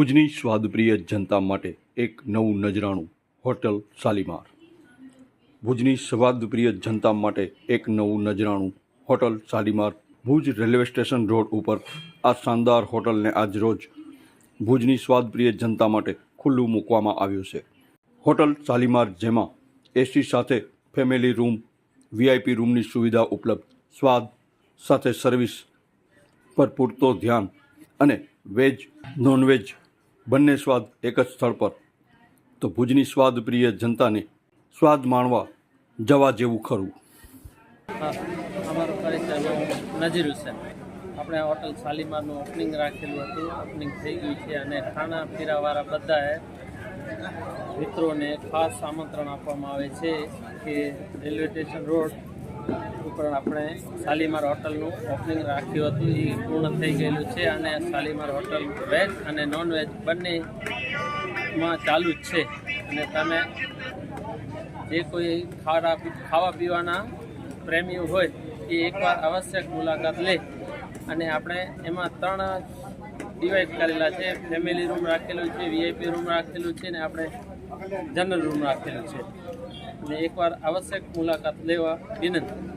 ભુજની સ્વાદપ્રિય જનતા માટે એક નવું નજરાણું હોટલ શાલીમાર. ભુજની સ્વાદપ્રિય જનતા માટે એક નવું નજરાણું hotel Shalimar Bhuj railway station road ઉપર આ શાનદાર હોટલને આજરોજ ભુજની સ્વાદપ્રિય જનતા માટે ખુલ્લું મૂકવામાં આવ્યું છે. હોટલ શાલીમાર જેમાં એસી સાથે ફેમિલી રૂમ, વીઆઈપી રૂમની સુવિધા ઉપલબ્ધ, સ્વાદ સાથે સર્વિસ પર પૂરતો ધ્યાન અને વેજ નોનવેજ બંને સ્વાદ એક જ સ્થળ પર. તો ભુજની સ્વાદપ્રિય જનતાને સ્વાદ માણવા જવા જેવું ખરું. અમારો પરિચય નજીર હુસેન. આપણે હોટલ શાલીમારનું ઓપનિંગ રાખેલું હતું, ઓપનિંગ થઈ ગયું છે અને ખાણા પીરાવાળા બધાએ મિત્રોને ખાસ આમંત્રણ આપવામાં આવે છે કે રેલવે સ્ટેશન રોડ ઉપર આપણે શાલીમાર હોટલનું ઓપનિંગ રાખ્યું હતું, એ પૂર્ણ થઈ ગયેલું છે અને શાલીમાર હોટલ વેજ અને નોનવેજ બંનેમાં ચાલુ જ છે. અને તમે જે કોઈ ખાવા પીવાના પ્રેમીઓ હોય એ એકવાર આવશ્યક મુલાકાત લે. અને આપણે એમાં 3 ડિવાઈડ કરેલા છે. ફેમિલી રૂમ રાખેલું છે, વીઆઈપી રૂમ રાખેલું છે ને આપણે જનરલ રૂમ રાખેલું છે. અને એકવાર આવશ્યક મુલાકાત લેવા વિનંતી.